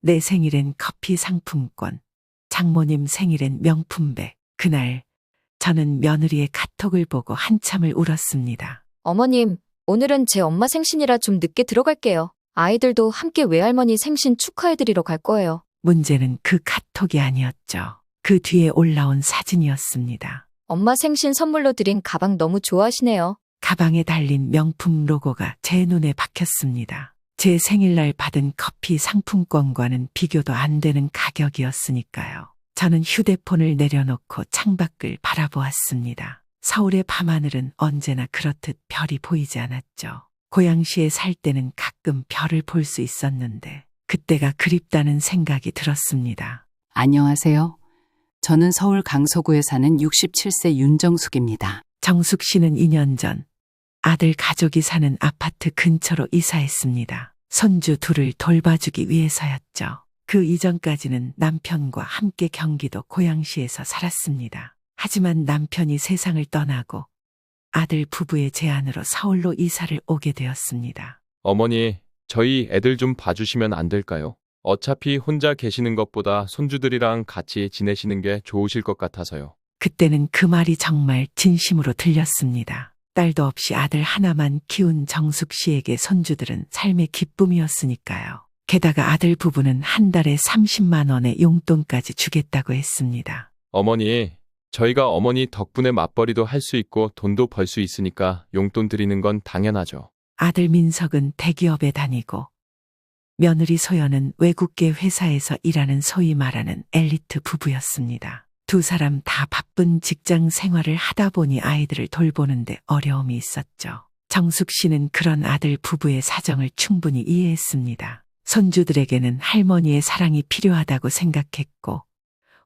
내 생일엔 커피 상품권, 장모님 생일엔 명품백. 그날 저는 며느리의 카톡을 보고 한참을 울었습니다. 어머님, 오늘은 제 엄마 생신이라 좀 늦게 들어갈게요. 아이들도 함께 외할머니 생신 축하해드리러 갈 거예요. 문제는 그 카톡이 아니었죠. 그 뒤에 올라온 사진이었습니다. 엄마 생신 선물로 드린 가방 너무 좋아하시네요. 가방에 달린 명품 로고가 제 눈에 박혔습니다. 제 생일날 받은 커피 상품권과는 비교도 안 되는 가격이었으니까요. 저는 휴대폰을 내려놓고 창밖을 바라보았습니다. 서울의 밤하늘은 언제나 그렇듯 별이 보이지 않았죠. 고양시에 살 때는 가끔 별을 볼 수 있었는데 그때가 그립다는 생각이 들었습니다. 안녕하세요. 저는 서울 강서구에 사는 67세 윤정숙입니다. 정숙 씨는 2년 전 아들 가족이 사는 아파트 근처로 이사했습니다. 손주 둘을 돌봐주기 위해서였죠. 그 이전까지는 남편과 함께 경기도 고양시에서 살았습니다. 하지만 남편이 세상을 떠나고 아들 부부의 제안으로 서울로 이사를 오게 되었습니다. 어머니, 저희 애들 좀 봐주시면 안 될까요? 어차피 혼자 계시는 것보다 손주들이랑 같이 지내시는 게 좋으실 것 같아서요. 그때는 그 말이 정말 진심으로 들렸습니다. 딸도 없이 아들 하나만 키운 정숙 씨에게 손주들은 삶의 기쁨이었으니까요. 게다가 아들 부부는 한 달에 30만 원의 용돈까지 주겠다고 했습니다. 어머니, 저희가 어머니 덕분에 맞벌이도 할 수 있고 돈도 벌 수 있으니까 용돈 드리는 건 당연하죠. 아들 민석은 대기업에 다니고 며느리 소연은 외국계 회사에서 일하는 소위 말하는 엘리트 부부였습니다. 두 사람 다 바쁜 직장 생활을 하다 보니 아이들을 돌보는데 어려움이 있었죠. 정숙 씨는 그런 아들 부부의 사정을 충분히 이해했습니다. 손주들에게는 할머니의 사랑이 필요하다고 생각했고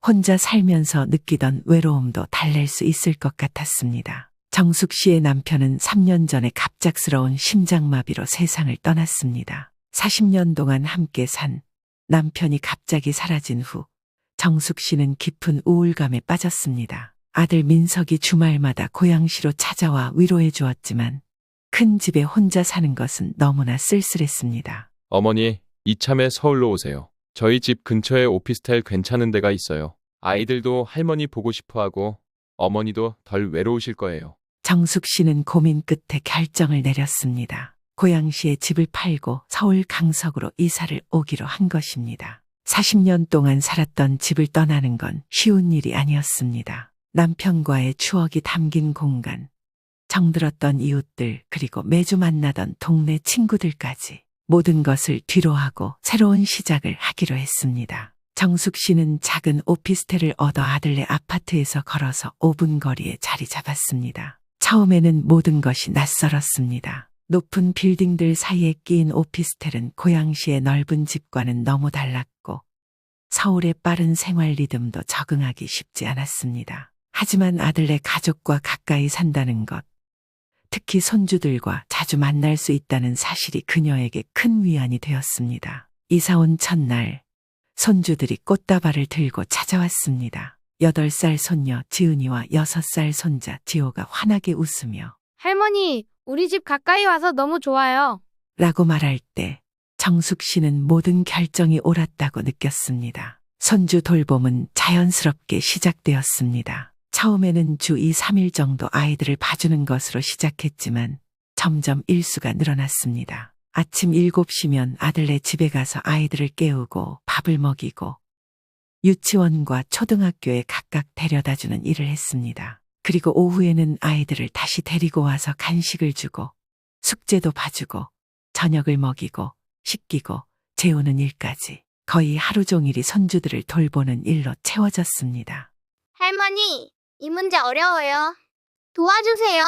혼자 살면서 느끼던 외로움도 달랠 수 있을 것 같았습니다. 정숙 씨의 남편은 3년 전에 갑작스러운 심장마비로 세상을 떠났습니다. 40년 동안 함께 산 남편이 갑자기 사라진 후 정숙 씨는 깊은 우울감에 빠졌습니다. 아들 민석이 주말마다 고양시로 찾아와 위로해 주었지만 큰 집에 혼자 사는 것은 너무나 쓸쓸했습니다. 어머니, 이참에 서울로 오세요. 저희 집 근처에 오피스텔 괜찮은 데가 있어요. 아이들도 할머니 보고 싶어하고 어머니도 덜 외로우실 거예요. 정숙 씨는 고민 끝에 결정을 내렸습니다. 고양시에 집을 팔고 서울 강석으로 이사를 오기로 한 것입니다. 40년 동안 살았던 집을 떠나는 건 쉬운 일이 아니었습니다. 남편과의 추억이 담긴 공간, 정들었던 이웃들, 그리고 매주 만나던 동네 친구들까지 모든 것을 뒤로하고 새로운 시작을 하기로 했습니다. 정숙 씨는 작은 오피스텔을 얻어 아들네 아파트에서 걸어서 5분 거리에 자리 잡았습니다. 처음에는 모든 것이 낯설었습니다. 높은 빌딩들 사이에 끼인 오피스텔은 고양시의 넓은 집과는 너무 달랐고 서울의 빠른 생활 리듬도 적응하기 쉽지 않았습니다. 하지만 아들네 가족과 가까이 산다는 것, 특히 손주들과 자주 만날 수 있다는 사실이 그녀에게 큰 위안이 되었습니다. 이사 온 첫날, 손주들이 꽃다발을 들고 찾아왔습니다. 8살 손녀 지은이와 6살 손자 지호가 환하게 웃으며 할머니, 우리 집 가까이 와서 너무 좋아요. 라고 말할 때 정숙 씨는 모든 결정이 옳았다고 느꼈습니다. 손주 돌봄은 자연스럽게 시작되었습니다. 처음에는 주 2, 3일 정도 아이들을 봐주는 것으로 시작했지만 점점 일수가 늘어났습니다. 아침 7시면 아들네 집에 가서 아이들을 깨우고 밥을 먹이고 유치원과 초등학교에 각각 데려다주는 일을 했습니다. 그리고 오후에는 아이들을 다시 데리고 와서 간식을 주고 숙제도 봐주고 저녁을 먹이고 씻기고 재우는 일까지 거의 하루 종일이 손주들을 돌보는 일로 채워졌습니다. 할머니, 이 문제 어려워요. 도와주세요.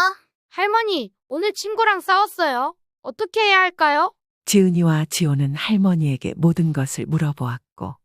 할머니, 오늘 친구랑 싸웠어요. 어떻게 해야 할까요? 지은이와 지호는 할머니에게 모든 것을 물어보았고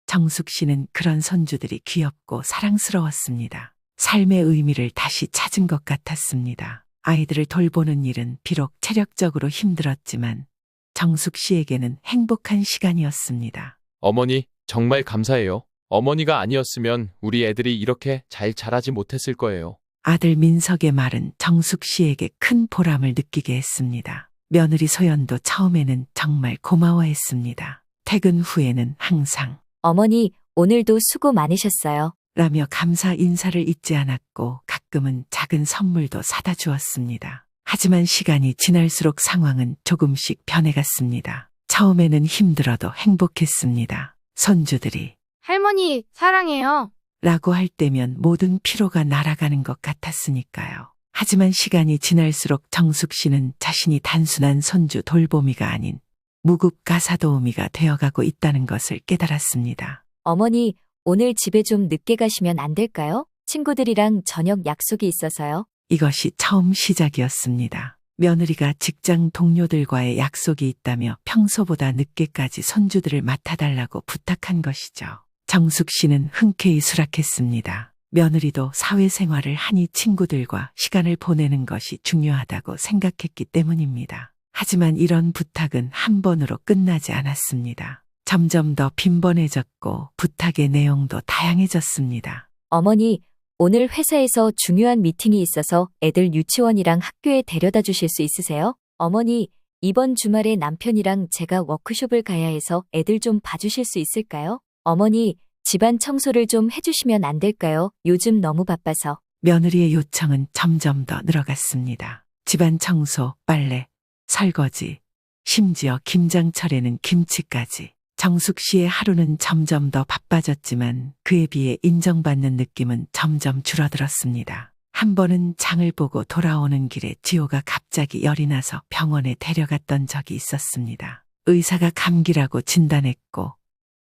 정숙 씨는 그런 손주들이 귀엽고 사랑스러웠습니다. 삶의 의미를 다시 찾은 것 같았습니다. 아이들을 돌보는 일은 비록 체력적으로 힘들었지만 정숙 씨에게는 행복한 시간이었습니다. 어머니, 정말 감사해요. 어머니가 아니었으면 우리 애들이 이렇게 잘 자라지 못했을 거예요. 아들 민석의 말은 정숙 씨에게 큰 보람을 느끼게 했습니다. 며느리 소연도 처음에는 정말 고마워했습니다. 퇴근 후에는 항상 어머니, 오늘도 수고 많으셨어요. 라며 감사 인사를 잊지 않았고 가끔은 작은 선물도 사다 주었습니다. 하지만 시간이 지날수록 상황은 조금씩 변해갔습니다. 처음에는 힘들어도 행복했습니다. 손주들이 할머니, 사랑해요. 라고 할 때면 모든 피로가 날아가는 것 같았으니까요. 하지만 시간이 지날수록 정숙 씨는 자신이 단순한 손주 돌보미가 아닌 무급 가사도우미가 되어가고 있다는 것을 깨달았습니다. 어머니, 오늘 집에 좀 늦게 가시면 안 될까요? 친구들이랑 저녁 약속이 있어서요. 이것이 처음 시작이었습니다. 며느리가 직장 동료들과의 약속이 있다며 평소보다 늦게까지 손주들을 맡아달라고 부탁한 것이죠. 정숙 씨는 흔쾌히 수락했습니다. 며느리도 사회생활을 하니 친구들과 시간을 보내는 것이 중요하다고 생각했기 때문입니다. 하지만 이런 부탁은 한 번으로 끝나지 않았습니다. 점점 더 빈번해졌고 부탁의 내용도 다양해졌습니다. 어머니, 오늘 회사에서 중요한 미팅이 있어서 애들 유치원이랑 학교에 데려다 주실 수 있으세요? 어머니, 이번 주말에 남편이랑 제가 워크숍을 가야 해서 애들 좀 봐주실 수 있을까요? 어머니, 집안 청소를 좀 해주시면 안 될까요? 요즘 너무 바빠서. 며느리의 요청은 점점 더 늘어갔습니다. 집안 청소, 빨래, 설거지, 심지어 김장철에는 김치까지. 정숙 씨의 하루는 점점 더 바빠졌지만 그에 비해 인정받는 느낌은 점점 줄어들었습니다. 한 번은 장을 보고 돌아오는 길에 지호가 갑자기 열이 나서 병원에 데려갔던 적이 있었습니다. 의사가 감기라고 진단했고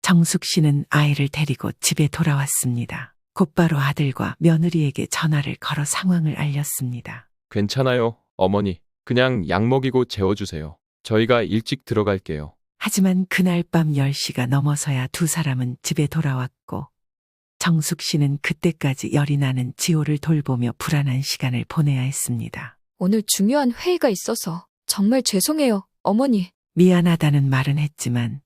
정숙 씨는 아이를 데리고 집에 돌아왔습니다. 곧바로 아들과 며느리에게 전화를 걸어 상황을 알렸습니다. 괜찮아요, 어머니. 그냥 약 먹이고 재워주세요. 저희가 일찍 들어갈게요. 하지만 그날 밤 10시가 넘어서야 두 사람은 집에 돌아왔고 정숙 씨는 그때까지 열이 나는 지호를 돌보며 불안한 시간을 보내야 했습니다. 오늘 중요한 회의가 있어서 정말 죄송해요, 어머니. 미안하다는 말은 했지만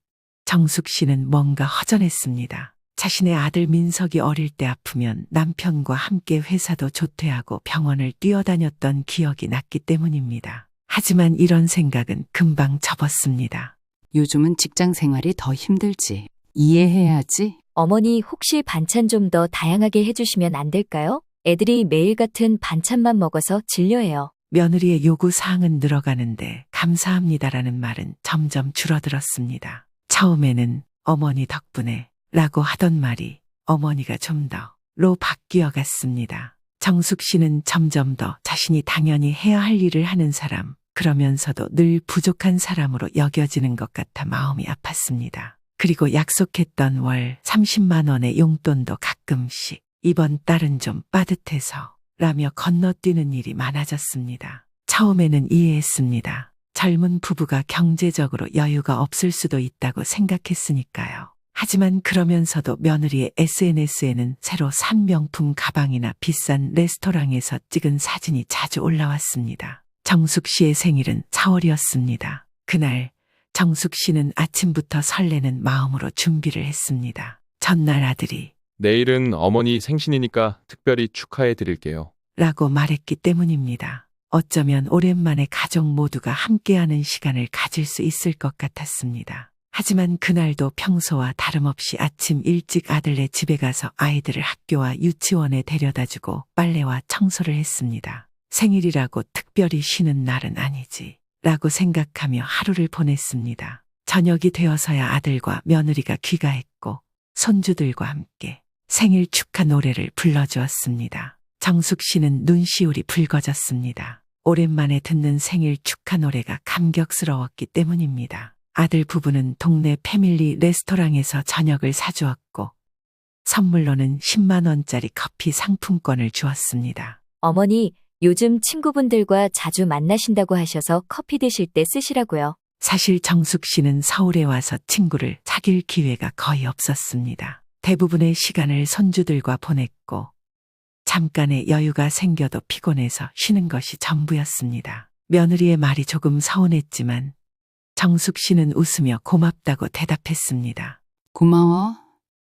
정숙 씨는 뭔가 허전했습니다. 자신의 아들 민석이 어릴 때 아프면 남편과 함께 회사도 조퇴하고 병원을 뛰어다녔던 기억이 났기 때문입니다. 하지만 이런 생각은 금방 접었습니다. 요즘은 직장 생활이 더 힘들지. 이해해야지. 어머니, 혹시 반찬 좀 더 다양하게 해주시면 안 될까요? 애들이 매일 같은 반찬만 먹어서 질려해요. 며느리의 요구 사항은 늘어가는데 감사합니다라는 말은 점점 줄어들었습니다. 처음에는 어머니 덕분에 라고 하던 말이 어머니가 좀 더로 바뀌어 갔습니다. 정숙 씨는 점점 더 자신이 당연히 해야 할 일을 하는 사람, 그러면서도 늘 부족한 사람으로 여겨지는 것 같아 마음이 아팠습니다. 그리고 약속했던 월 30만 원의 용돈도 가끔씩 이번 달은 좀 빠듯해서 라며 건너뛰는 일이 많아졌습니다. 처음에는 이해했습니다. 젊은 부부가 경제적으로 여유가 없을 수도 있다고 생각했으니까요. 하지만 그러면서도 며느리의 SNS에는 새로 산 명품 가방이나 비싼 레스토랑에서 찍은 사진이 자주 올라왔습니다. 정숙 씨의 생일은 4월이었습니다. 그날 정숙 씨는 아침부터 설레는 마음으로 준비를 했습니다. 전날 아들이 내일은 어머니 생신이니까 특별히 축하해 드릴게요. 라고 말했기 때문입니다. 어쩌면 오랜만에 가족 모두가 함께하는 시간을 가질 수 있을 것 같았습니다. 하지만 그날도 평소와 다름없이 아침 일찍 아들네 집에 가서 아이들을 학교와 유치원에 데려다주고 빨래와 청소를 했습니다. 생일이라고 특별히 쉬는 날은 아니지 라고 생각하며 하루를 보냈습니다. 저녁이 되어서야 아들과 며느리가 귀가했고 손주들과 함께 생일 축하 노래를 불러주었습니다. 정숙 씨는 눈시울이 붉어졌습니다. 오랜만에 듣는 생일 축하 노래가 감격스러웠기 때문입니다. 아들 부부는 동네 패밀리 레스토랑에서 저녁을 사주었고 선물로는 10만 원짜리 커피 상품권을 주었습니다. 어머니, 요즘 친구분들과 자주 만나신다고 하셔서 커피 드실 때 쓰시라고요. 사실 정숙 씨는 서울에 와서 친구를 사귈 기회가 거의 없었습니다. 대부분의 시간을 손주들과 보냈고 잠깐의 여유가 생겨도 피곤해서 쉬는 것이 전부였습니다. 며느리의 말이 조금 서운했지만 정숙 씨는 웃으며 고맙다고 대답했습니다. 고마워.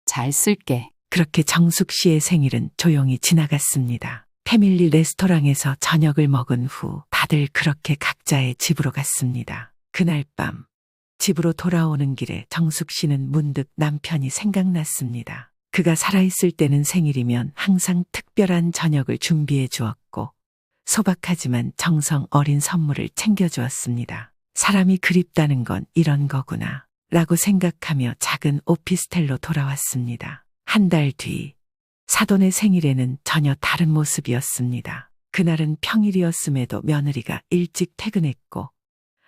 잘 쓸게. 그렇게 정숙 씨의 생일은 조용히 지나갔습니다. 패밀리 레스토랑에서 저녁을 먹은 후 다들 그렇게 각자의 집으로 갔습니다. 그날 밤 집으로 돌아오는 길에 정숙 씨는 문득 남편이 생각났습니다. 그가 살아있을 때는 생일이면 항상 특별한 저녁을 준비해 주었고 소박하지만 정성 어린 선물을 챙겨주었습니다. 사람이 그립다는 건 이런 거구나 라고 생각하며 작은 오피스텔로 돌아왔습니다. 한 달 뒤 사돈의 생일에는 전혀 다른 모습이었습니다. 그날은 평일이었음에도 며느리가 일찍 퇴근했고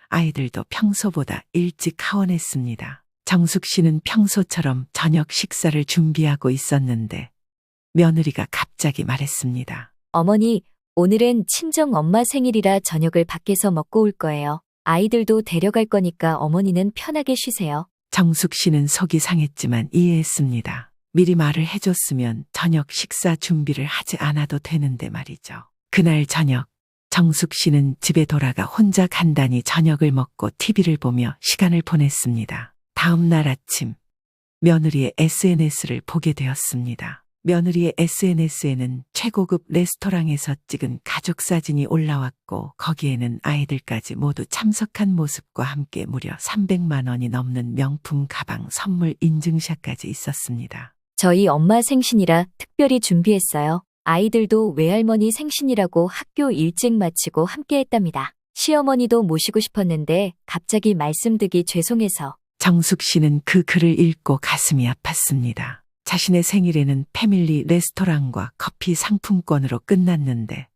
아이들도 평소보다 일찍 하원했습니다. 정숙 씨는 평소처럼 저녁 식사를 준비하고 있었는데 며느리가 갑자기 말했습니다. 어머니, 오늘은 친정 엄마 생일이라 저녁을 밖에서 먹고 올 거예요. 아이들도 데려갈 거니까 어머니는 편하게 쉬세요. 정숙 씨는 속이 상했지만 이해했습니다. 미리 말을 해줬으면 저녁 식사 준비를 하지 않아도 되는데 말이죠. 그날 저녁 정숙 씨는 집에 돌아가 혼자 간단히 저녁을 먹고 TV를 보며 시간을 보냈습니다. 다음 날 아침 며느리의 SNS를 보게 되었습니다. 며느리의 SNS에는 최고급 레스토랑에서 찍은 가족 사진이 올라왔고 거기에는 아이들까지 모두 참석한 모습과 함께 무려 300만 원이 넘는 명품 가방 선물 인증샷까지 있었습니다. 저희 엄마 생신이라 특별히 준비했어요. 아이들도 외할머니 생신이라고 학교 일찍 마치고 함께 했답니다. 시어머니도 모시고 싶었는데 갑자기 말씀드리기 죄송해서. 정숙 씨는 그 글을 읽고 가슴이 아팠습니다. 자신의 생일에는 패밀리 레스토랑과 커피 상품권으로 끝났는데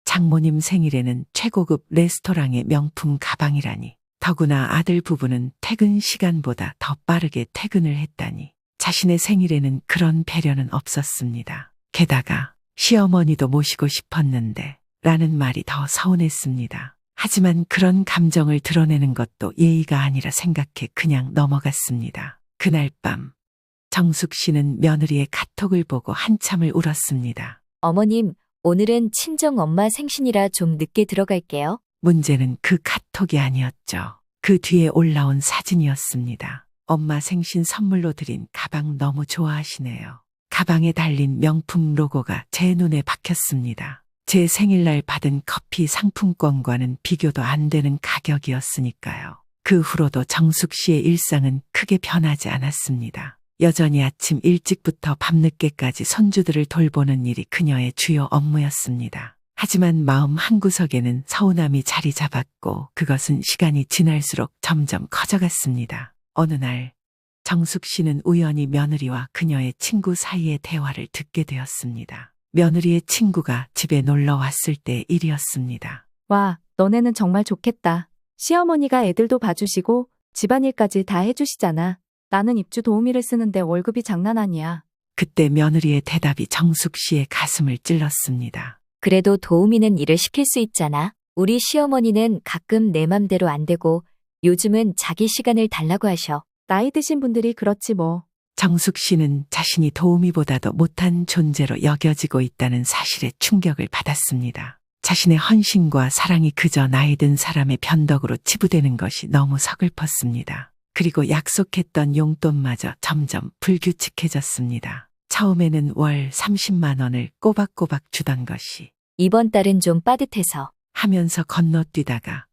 장모님 생일에는 최고급 레스토랑의 명품 가방이라니. 더구나 아들 부부는 퇴근 시간보다 더 빠르게 퇴근을 했다니. 자신의 생일에는 그런 배려는 없었습니다. 게다가 시어머니도 모시고 싶었는데 라는 말이 더 서운했습니다. 하지만 그런 감정을 드러내는 것도 예의가 아니라 생각해 그냥 넘어갔습니다. 그날 밤 정숙 씨는 며느리의 카톡을 보고 한참을 울었습니다. 어머님, 오늘은 친정 엄마 생신이라 좀 늦게 들어갈게요. 문제는 그 카톡이 아니었죠. 그 뒤에 올라온 사진이었습니다. 엄마 생신 선물로 드린 가방 너무 좋아하시네요. 가방에 달린 명품 로고가 제 눈에 박혔습니다. 제 생일날 받은 커피 상품권과는 비교도 안 되는 가격이었으니까요. 그 후로도 정숙 씨의 일상은 크게 변하지 않았습니다. 여전히 아침 일찍부터 밤늦게까지 손주들을 돌보는 일이 그녀의 주요 업무였습니다. 하지만 마음 한구석에는 서운함이 자리 잡았고 그것은 시간이 지날수록 점점 커져갔습니다. 어느 날 정숙 씨는 우연히 며느리와 그녀의 친구 사이의 대화를 듣게 되었습니다. 며느리의 친구가 집에 놀러 왔을 때 일이었습니다. 와, 너네는 정말 좋겠다. 시어머니가 애들도 봐주시고 집안일까지 다 해주시잖아. 나는 입주 도우미를 쓰는데 월급이 장난 아니야. 그때 며느리의 대답이 정숙 씨의 가슴을 찔렀습니다. 그래도 도우미는 일을 시킬 수 있잖아. 우리 시어머니는 가끔 내 맘대로 안 되고 요즘은 자기 시간을 달라고 하셔. 나이 드신 분들이 그렇지 뭐. 정숙 씨는 자신이 도우미보다도 못한 존재로 여겨지고 있다는 사실에 충격을 받았습니다. 자신의 헌신과 사랑이 그저 나이 든 사람의 변덕으로 치부되는 것이 너무 서글펐습니다. 그리고 약속했던 용돈마저 점점 불규칙해졌습니다. 처음에는 월 30만 원을 꼬박꼬박 주던 것이 이번 달은 좀 빠듯해서. 하면서 건너뛰다가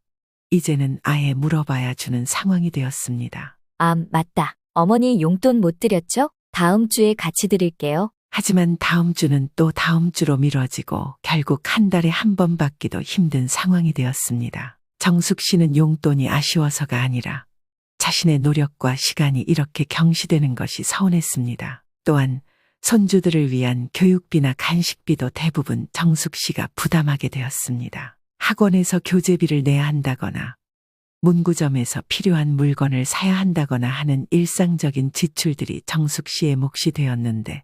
이제는 아예 물어봐야 주는 상황이 되었습니다. 아, 맞다. 어머니 용돈 못 드렸죠? 다음 주에 같이 드릴게요. 하지만 다음 주는 또 다음 주로 미뤄지고 결국 한 달에 한 번 받기도 힘든 상황이 되었습니다. 정숙 씨는 용돈이 아쉬워서가 아니라 자신의 노력과 시간이 이렇게 경시되는 것이 서운했습니다. 또한 손주들을 위한 교육비나 간식비도 대부분 정숙 씨가 부담하게 되었습니다. 학원에서 교재비를 내야 한다거나 문구점에서 필요한 물건을 사야 한다거나 하는 일상적인 지출들이 정숙 씨의 몫이 되었는데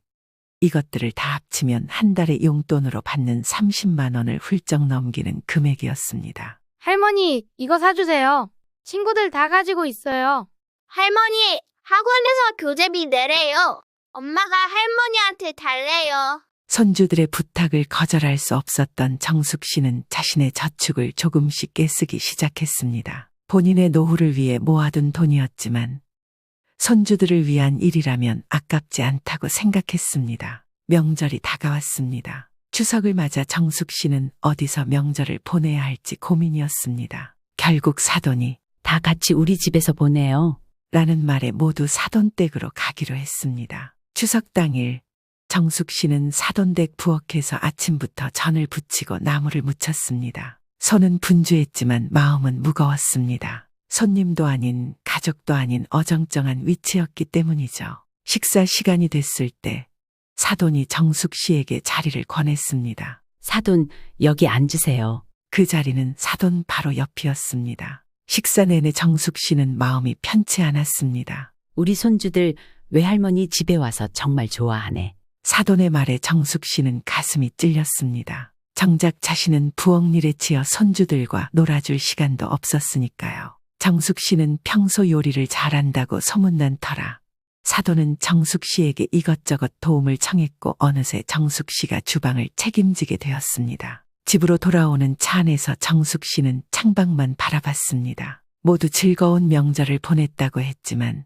이것들을 다 합치면 한 달에 용돈으로 받는 30만 원을 훌쩍 넘기는 금액이었습니다. 할머니, 이거 사주세요. 친구들 다 가지고 있어요. 할머니, 학원에서 교재비 내래요. 엄마가 할머니한테 달래요. 손주들의 부탁을 거절할 수 없었던 정숙 씨는 자신의 저축을 조금씩 깨쓰기 시작했습니다. 본인의 노후를 위해 모아둔 돈이었지만 손주들을 위한 일이라면 아깝지 않다고 생각했습니다. 명절이 다가왔습니다. 추석을 맞아 정숙 씨는 어디서 명절을 보내야 할지 고민이었습니다. 결국 사돈이 다 같이 우리 집에서 보내요. 라는 말에 모두 사돈댁으로 가기로 했습니다. 추석 당일 정숙 씨는 사돈댁 부엌에서 아침부터 전을 부치고 나무를 묻혔습니다. 손은 분주했지만 마음은 무거웠습니다. 손님도 아닌 가족도 아닌 어정쩡한 위치였기 때문이죠. 식사 시간이 됐을 때 사돈이 정숙 씨에게 자리를 권했습니다. 사돈, 여기 앉으세요. 그 자리는 사돈 바로 옆이었습니다. 식사 내내 정숙 씨는 마음이 편치 않았습니다. 우리 손주들 외할머니 집에 와서 정말 좋아하네. 사돈의 말에 정숙 씨는 가슴이 찔렸습니다. 정작 자신은 부엌 일에 치여 손주들과 놀아줄 시간도 없었으니까요. 정숙 씨는 평소 요리를 잘한다고 소문난 터라 사돈은 정숙 씨에게 이것저것 도움을 청했고 어느새 정숙 씨가 주방을 책임지게 되었습니다. 집으로 돌아오는 차 안에서 정숙 씨는 창밖만 바라봤습니다. 모두 즐거운 명절을 보냈다고 했지만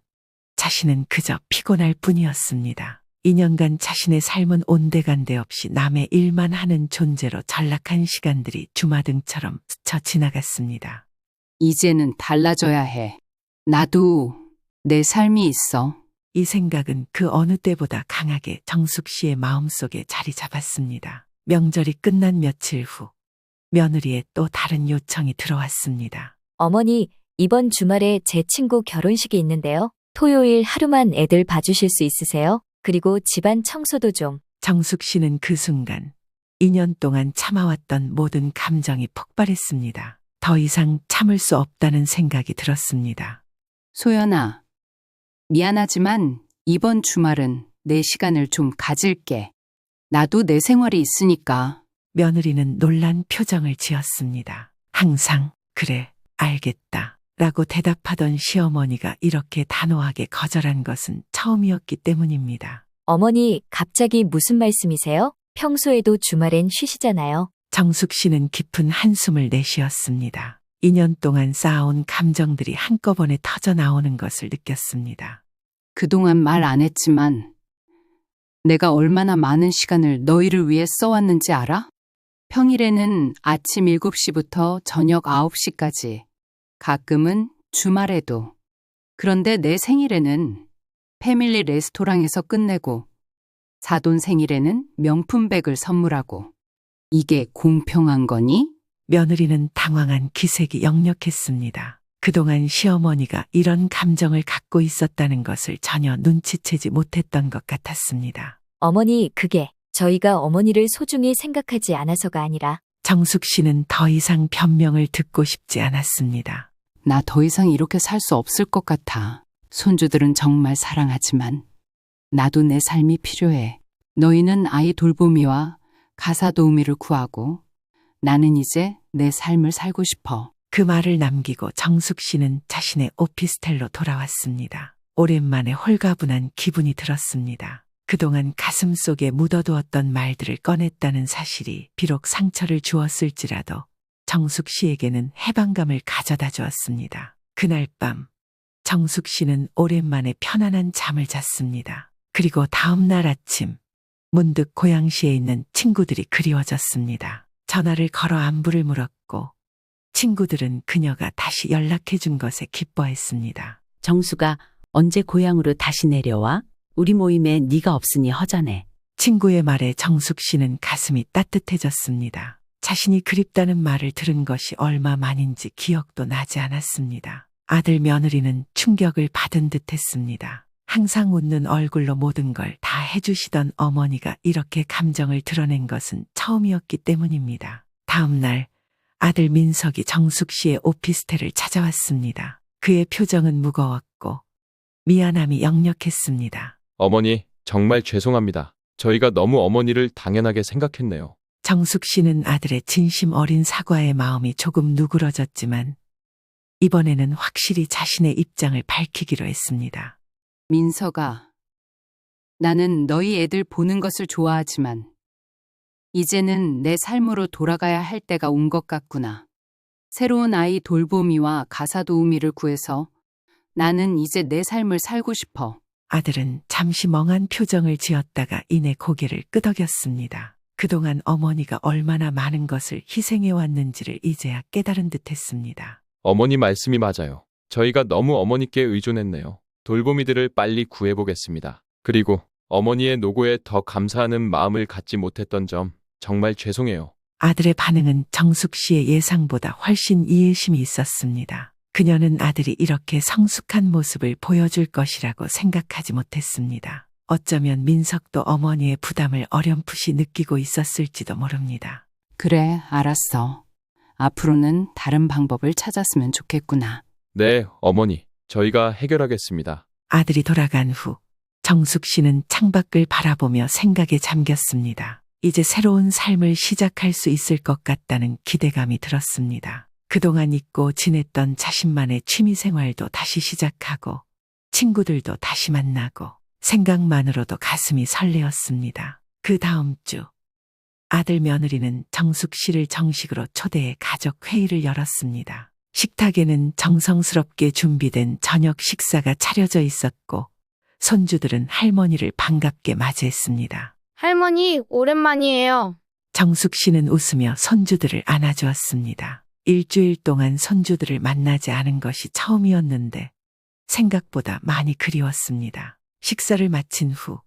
자신은 그저 피곤할 뿐이었습니다. 2년간 자신의 삶은 온데간데 없이 남의 일만 하는 존재로 전락한 시간들이 주마등처럼 스쳐 지나갔습니다. 이제는 달라져야 해. 나도 내 삶이 있어. 이 생각은 그 어느 때보다 강하게 정숙 씨의 마음속에 자리 잡았습니다. 명절이 끝난 며칠 후 며느리의 또 다른 요청이 들어왔습니다. 어머니, 이번 주말에 제 친구 결혼식이 있는데요. 토요일 하루만 애들 봐주실 수 있으세요? 그리고 집안 청소도 좀. 정숙 씨는 그 순간 2년 동안 참아왔던 모든 감정이 폭발했습니다. 더 이상 참을 수 없다는 생각이 들었습니다. 소연아, 미안하지만 이번 주말은 내 시간을 좀 가질게. 나도 내 생활이 있으니까. 며느리는 놀란 표정을 지었습니다. 항상 그래, 알겠다 라고 대답하던 시어머니가 이렇게 단호하게 거절한 것은 처음이었기 때문입니다. 어머니, 갑자기 무슨 말씀이세요? 평소에도 주말엔 쉬시잖아요. 정숙 씨는 깊은 한숨을 내쉬었습니다. 2년 동안 쌓아온 감정들이 한꺼번에 터져 나오는 것을 느꼈습니다. 그동안 말 안 했지만 내가 얼마나 많은 시간을 너희를 위해 써왔는지 알아? 평일에는 아침 7시부터 저녁 9시까지, 가끔은 주말에도. 그런데 내 생일에는 패밀리 레스토랑에서 끝내고 사돈 생일에는 명품백을 선물하고. 이게 공평한 거니? 며느리는 당황한 기색이 역력했습니다. 그동안 시어머니가 이런 감정을 갖고 있었다는 것을 전혀 눈치채지 못했던 것 같았습니다. 어머니, 그게 저희가 어머니를 소중히 생각하지 않아서가 아니라 정숙 씨는 더 이상 변명을 듣고 싶지 않았습니다. 나 더 이상 이렇게 살 수 없을 것 같아. 손주들은 정말 사랑하지만 나도 내 삶이 필요해. 너희는 아이 돌보미와 가사 도우미를 구하고 나는 이제 내 삶을 살고 싶어. 그 말을 남기고 정숙 씨는 자신의 오피스텔로 돌아왔습니다. 오랜만에 홀가분한 기분이 들었습니다. 그동안 가슴 속에 묻어두었던 말들을 꺼냈다는 사실이 비록 상처를 주었을지라도 정숙 씨에게는 해방감을 가져다 주었습니다. 그날 밤 정숙 씨는 오랜만에 편안한 잠을 잤습니다. 그리고 다음 날 아침 문득 고양시에 있는 친구들이 그리워졌습니다. 전화를 걸어 안부를 물었고 친구들은 그녀가 다시 연락해 준 것에 기뻐했습니다. 정수가 언제 고향으로 다시 내려와? 우리 모임에 네가 없으니 허전해. 친구의 말에 정숙 씨는 가슴이 따뜻해졌습니다. 자신이 그립다는 말을 들은 것이 얼마 만인지 기억도 나지 않았습니다. 아들 며느리는 충격을 받은 듯 했습니다. 항상 웃는 얼굴로 모든 걸 다 해주시던 어머니가 이렇게 감정을 드러낸 것은 처음이었기 때문입니다. 다음 날 아들 민석이 정숙 씨의 오피스텔을 찾아왔습니다. 그의 표정은 무거웠고 미안함이 역력했습니다. 어머니, 정말 죄송합니다. 저희가 너무 어머니를 당연하게 생각했네요. 정숙 씨는 아들의 진심 어린 사과의 마음이 조금 누그러졌지만 이번에는 확실히 자신의 입장을 밝히기로 했습니다. 민서가, 나는 너희 애들 보는 것을 좋아하지만 이제는 내 삶으로 돌아가야 할 때가 온 것 같구나. 새로운 아이 돌보미와 가사 도우미를 구해서 나는 이제 내 삶을 살고 싶어. 아들은 잠시 멍한 표정을 지었다가 이내 고개를 끄덕였습니다. 그동안 어머니가 얼마나 많은 것을 희생해왔는지를 이제야 깨달은 듯했습니다. 어머니 말씀이 맞아요. 저희가 너무 어머니께 의존했네요. 돌보미들을 빨리 구해보겠습니다. 그리고 어머니의 노고에 더 감사하는 마음을 갖지 못했던 점 정말 죄송해요. 아들의 반응은 정숙 씨의 예상보다 훨씬 이해심이 있었습니다. 그녀는 아들이 이렇게 성숙한 모습을 보여줄 것이라고 생각하지 못했습니다. 어쩌면 민석도 어머니의 부담을 어렴풋이 느끼고 있었을지도 모릅니다. 그래, 알았어. 앞으로는 다른 방법을 찾았으면 좋겠구나. 네, 어머니. 저희가 해결하겠습니다. 아들이 돌아간 후 정숙 씨는 창밖을 바라보며 생각에 잠겼습니다. 이제 새로운 삶을 시작할 수 있을 것 같다는 기대감이 들었습니다. 그동안 잊고 지냈던 자신만의 취미생활도 다시 시작하고 친구들도 다시 만나고 생각만으로도 가슴이 설레었습니다. 그 다음 주 아들 며느리는 정숙 씨를 정식으로 초대해 가족 회의를 열었습니다. 식탁에는 정성스럽게 준비된 저녁 식사가 차려져 있었고 손주들은 할머니를 반갑게 맞이했습니다. 할머니, 오랜만이에요. 정숙 씨는 웃으며 손주들을 안아주었습니다. 일주일 동안 손주들을 만나지 않은 것이 처음이었는데 생각보다 많이 그리웠습니다. 식사를 마친 후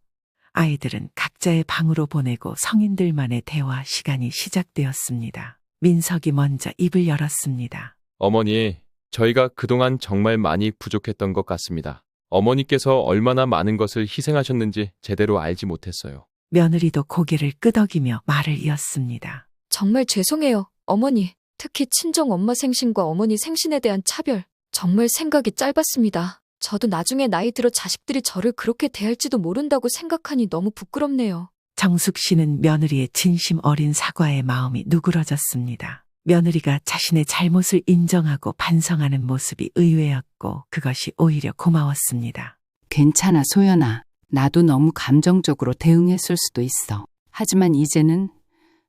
아이들은 각자의 방으로 보내고 성인들만의 대화 시간이 시작되었습니다. 민석이 먼저 입을 열었습니다. 어머니, 저희가 그동안 정말 많이 부족했던 것 같습니다. 어머니께서 얼마나 많은 것을 희생하셨는지 제대로 알지 못했어요. 며느리도 고개를 끄덕이며 말을 이었습니다. 정말 죄송해요, 어머니. 특히 친정 엄마 생신과 어머니 생신에 대한 차별. 정말 생각이 짧았습니다. 저도 나중에 나이 들어 자식들이 저를 그렇게 대할지도 모른다고 생각하니 너무 부끄럽네요. 정숙 씨는 며느리의 진심 어린 사과의 마음이 누그러졌습니다. 며느리가 자신의 잘못을 인정하고 반성하는 모습이 의외였고 그것이 오히려 고마웠습니다. 괜찮아, 소연아. 나도 너무 감정적으로 대응했을 수도 있어. 하지만 이제는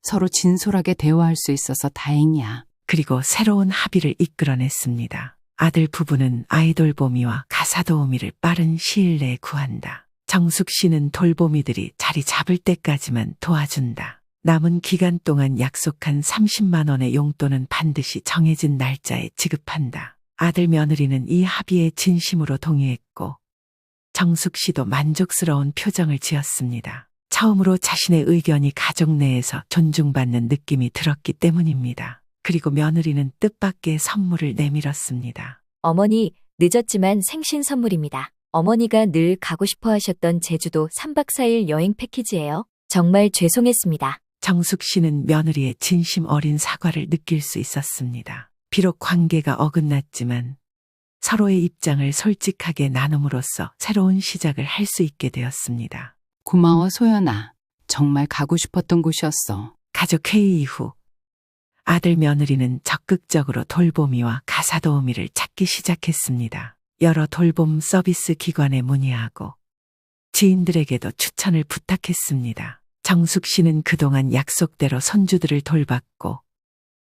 서로 진솔하게 대화할 수 있어서 다행이야. 그리고 새로운 합의를 이끌어냈습니다. 아들 부부는 아이 돌보미와 가사 도우미를 빠른 시일 내에 구한다. 정숙 씨는 돌보미들이 자리 잡을 때까지만 도와준다. 남은 기간 동안 약속한 30만 원의 용돈은 반드시 정해진 날짜에 지급한다. 아들 며느리는 이 합의에 진심으로 동의했고 정숙 씨도 만족스러운 표정을 지었습니다. 처음으로 자신의 의견이 가족 내에서 존중받는 느낌이 들었기 때문입니다. 그리고 며느리는 뜻밖의 선물을 내밀었습니다. 어머니, 늦었지만 생신 선물입니다. 어머니가 늘 가고 싶어 하셨던 제주도 3박 4일 여행 패키지예요. 정말 죄송했습니다. 정숙 씨는 며느리의 진심 어린 사과를 느낄 수 있었습니다. 비록 관계가 어긋났지만 서로의 입장을 솔직하게 나눔으로써 새로운 시작을 할 수 있게 되었습니다. 고마워, 소연아. 정말 가고 싶었던 곳이었어. 가족 회의 이후 아들 며느리는 적극적으로 돌보미와 가사 도우미를 찾기 시작했습니다. 여러 돌봄 서비스 기관에 문의하고 지인들에게도 추천을 부탁했습니다. 정숙 씨는 그동안 약속대로 손주들을 돌봤고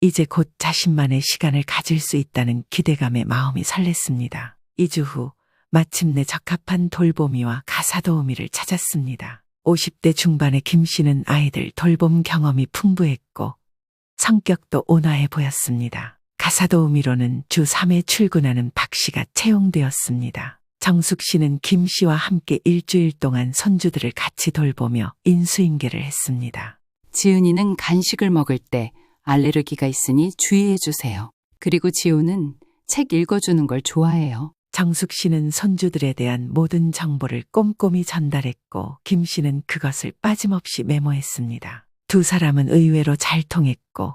이제 곧 자신만의 시간을 가질 수 있다는 기대감에 마음이 설렜습니다. 2주 후 마침내 적합한 돌보미와 가사 도우미를 찾았습니다. 50대 중반의 김 씨는 아이들 돌봄 경험이 풍부했고 성격도 온화해 보였습니다. 가사 도우미로는 주 3회 출근하는 박 씨가 채용되었습니다. 정숙 씨는 김 씨와 함께 일주일 동안 손주들을 같이 돌보며 인수인계를 했습니다. 지은이는 간식을 먹을 때 알레르기가 있으니 주의해 주세요. 그리고 지호는 책 읽어주는 걸 좋아해요. 정숙 씨는 손주들에 대한 모든 정보를 꼼꼼히 전달했고 김 씨는 그것을 빠짐없이 메모했습니다. 두 사람은 의외로 잘 통했고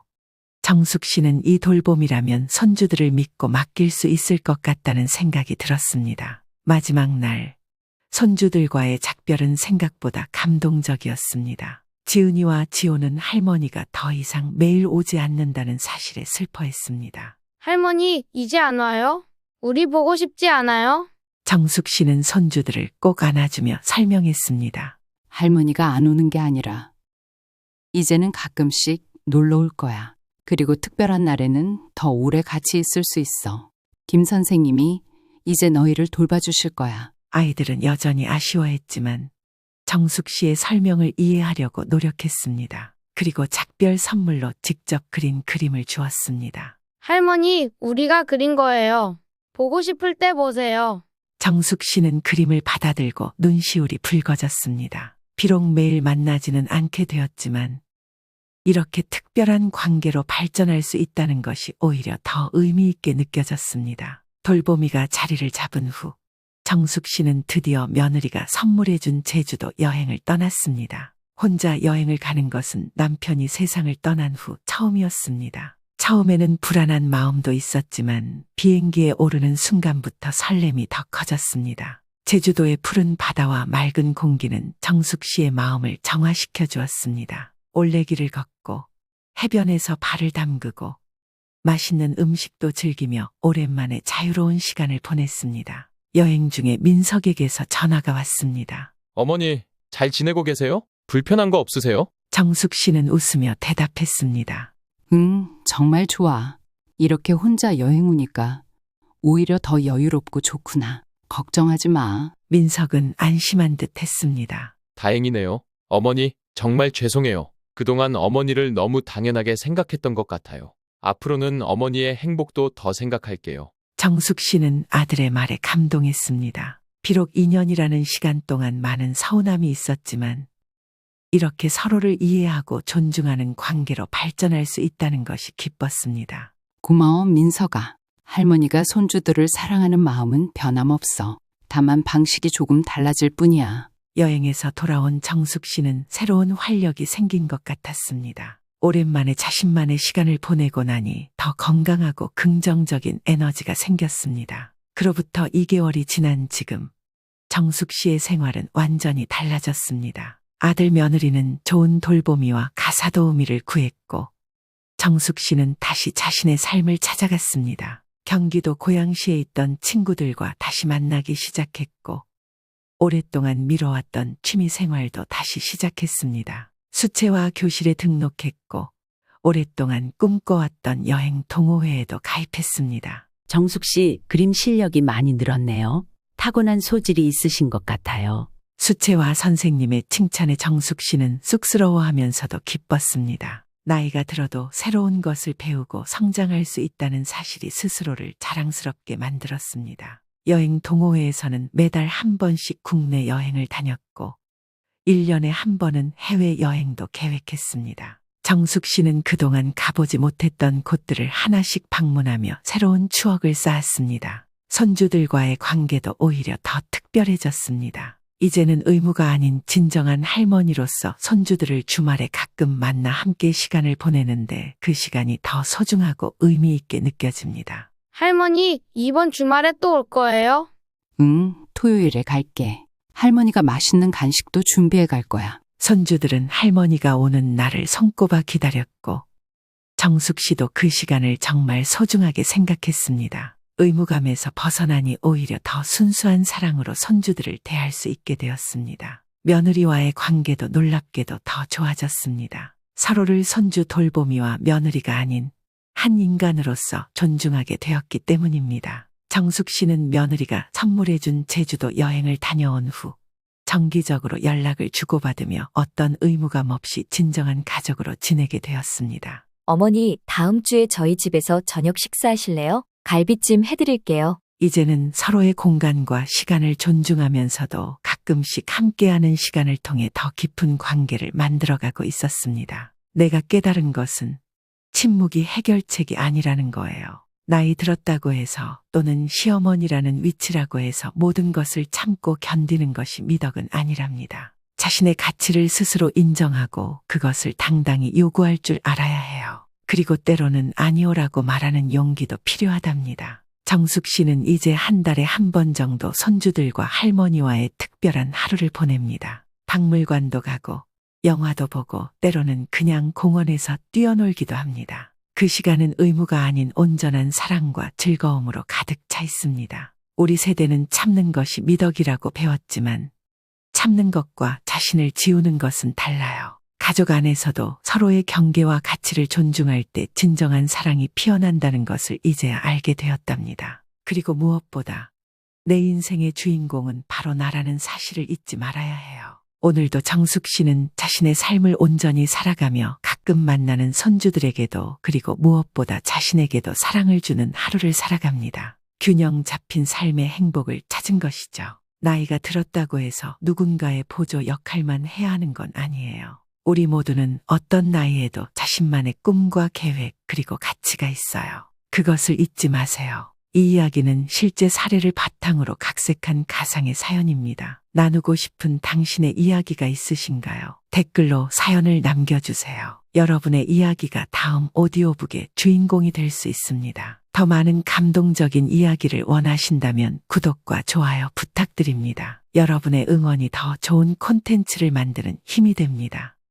정숙 씨는 이 돌봄이라면 손주들을 믿고 맡길 수 있을 것 같다는 생각이 들었습니다. 마지막 날 손주들과의 작별은 생각보다 감동적이었습니다. 지은이와 지호는 할머니가 더 이상 매일 오지 않는다는 사실에 슬퍼했습니다. 할머니, 이제 안 와요? 우리 보고 싶지 않아요? 정숙 씨는 손주들을 꼭 안아주며 설명했습니다. 할머니가 안 오는 게 아니라 이제는 가끔씩 놀러 올 거야. 그리고 특별한 날에는 더 오래 같이 있을 수 있어. 김 선생님이 이제 너희를 돌봐주실 거야. 아이들은 여전히 아쉬워했지만 정숙 씨의 설명을 이해하려고 노력했습니다. 그리고 작별 선물로 직접 그린 그림을 주었습니다. 할머니, 우리가 그린 거예요. 보고 싶을 때 보세요. 정숙 씨는 그림을 받아들고 눈시울이 붉어졌습니다. 비록 매일 만나지는 않게 되었지만 이렇게 특별한 관계로 발전할 수 있다는 것이 오히려 더 의미 있게 느껴졌습니다. 돌보미가 자리를 잡은 후 정숙 씨는 드디어 며느리가 선물해준 제주도 여행을 떠났습니다. 혼자 여행을 가는 것은 남편이 세상을 떠난 후 처음이었습니다. 처음에는 불안한 마음도 있었지만 비행기에 오르는 순간부터 설렘이 더 커졌습니다. 제주도의 푸른 바다와 맑은 공기는 정숙 씨의 마음을 정화시켜 주었습니다. 올레길을 걷고 해변에서 발을 담그고 맛있는 음식도 즐기며 오랜만에 자유로운 시간을 보냈습니다. 여행 중에 민석에게서 전화가 왔습니다. 어머니, 잘 지내고 계세요? 불편한 거 없으세요? 정숙 씨는 웃으며 대답했습니다. 정말 좋아. 이렇게 혼자 여행 오니까 오히려 더 여유롭고 좋구나. 걱정하지 마. 민석은 안심한 듯 했습니다. 다행이네요. 어머니, 정말 죄송해요. 그동안 어머니를 너무 당연하게 생각했던 것 같아요. 앞으로는 어머니의 행복도 더 생각할게요. 정숙 씨는 아들의 말에 감동했습니다. 비록 2년이라는 시간 동안 많은 서운함이 있었지만 이렇게 서로를 이해하고 존중하는 관계로 발전할 수 있다는 것이 기뻤습니다. 고마워, 민석아. 할머니가 손주들을 사랑하는 마음은 변함없어. 다만 방식이 조금 달라질 뿐이야. 여행에서 돌아온 정숙 씨는 새로운 활력이 생긴 것 같았습니다. 오랜만에 자신만의 시간을 보내고 나니 더 건강하고 긍정적인 에너지가 생겼습니다. 그로부터 2개월이 지난 지금 정숙 씨의 생활은 완전히 달라졌습니다. 아들 며느리는 좋은 돌보미와 가사도우미를 구했고 정숙 씨는 다시 자신의 삶을 찾아갔습니다. 경기도 고양시에 있던 친구들과 다시 만나기 시작했고 오랫동안 미뤄왔던 취미 생활도 다시 시작했습니다. 수채화 교실에 등록했고 오랫동안 꿈꿔왔던 여행 동호회에도 가입했습니다. 정숙 씨 그림 실력이 많이 늘었네요. 타고난 소질이 있으신 것 같아요. 수채화 선생님의 칭찬에 정숙 씨는 쑥스러워하면서도 기뻤습니다. 나이가 들어도 새로운 것을 배우고 성장할 수 있다는 사실이 스스로를 자랑스럽게 만들었습니다. 여행 동호회에서는 매달 한 번씩 국내 여행을 다녔고 1년에 한 번은 해외여행도 계획했습니다. 정숙 씨는 그동안 가보지 못했던 곳들을 하나씩 방문하며 새로운 추억을 쌓았습니다. 손주들과의 관계도 오히려 더 특별해졌습니다. 이제는 의무가 아닌 진정한 할머니로서 손주들을 주말에 가끔 만나 함께 시간을 보내는데 그 시간이 더 소중하고 의미 있게 느껴집니다. 할머니, 이번 주말에 또 올 거예요? 토요일에 갈게. 할머니가 맛있는 간식도 준비해 갈 거야. 손주들은 할머니가 오는 날을 손꼽아 기다렸고 정숙 씨도 그 시간을 정말 소중하게 생각했습니다. 의무감에서 벗어나니 오히려 더 순수한 사랑으로 손주들을 대할 수 있게 되었습니다. 며느리와의 관계도 놀랍게도 더 좋아졌습니다. 서로를 손주 돌보미와 며느리가 아닌 한 인간으로서 존중하게 되었기 때문입니다. 정숙 씨는 며느리가 선물해준 제주도 여행을 다녀온 후 정기적으로 연락을 주고받으며 어떤 의무감 없이 진정한 가족으로 지내게 되었습니다. 어머니, 다음 주에 저희 집에서 저녁 식사하실래요? 갈비찜 해드릴게요. 이제는 서로의 공간과 시간을 존중하면서도 가끔씩 함께하는 시간을 통해 더 깊은 관계를 만들어가고 있었습니다. 내가 깨달은 것은 침묵이 해결책이 아니라는 거예요. 나이 들었다고 해서 또는 시어머니라는 위치라고 해서 모든 것을 참고 견디는 것이 미덕은 아니랍니다. 자신의 가치를 스스로 인정하고 그것을 당당히 요구할 줄 알아야 해요. 그리고 때로는 아니오라고 말하는 용기도 필요하답니다. 정숙 씨는 이제 한 달에 한 번 정도 손주들과 할머니와의 특별한 하루를 보냅니다. 박물관도 가고 영화도 보고 때로는 그냥 공원에서 뛰어놀기도 합니다. 그 시간은 의무가 아닌 온전한 사랑과 즐거움으로 가득 차 있습니다. 우리 세대는 참는 것이 미덕이라고 배웠지만 참는 것과 자신을 지우는 것은 달라요. 가족 안에서도 서로의 경계와 가치를 존중할 때 진정한 사랑이 피어난다는 것을 이제야 알게 되었답니다. 그리고 무엇보다 내 인생의 주인공은 바로 나라는 사실을 잊지 말아야 해요. 오늘도 정숙 씨는 자신의 삶을 온전히 살아가며 가끔 만나는 손주들에게도 그리고 무엇보다 자신에게도 사랑을 주는 하루를 살아갑니다. 균형 잡힌 삶의 행복을 찾은 것이죠. 나이가 들었다고 해서 누군가의 보조 역할만 해야 하는 건 아니에요. 우리 모두는 어떤 나이에도 자신만의 꿈과 계획 그리고 가치가 있어요. 그것을 잊지 마세요. 이 이야기는 실제 사례를 바탕으로 각색한 가상의 사연입니다. 나누고 싶은 당신의 이야기가 있으신가요? 댓글로 사연을 남겨주세요. 여러분의 이야기가 다음 오디오북의 주인공이 될 수 있습니다. 더 많은 감동적인 이야기를 원하신다면 구독과 좋아요 부탁드립니다. 여러분의 응원이 더 좋은 콘텐츠를 만드는 힘이 됩니다.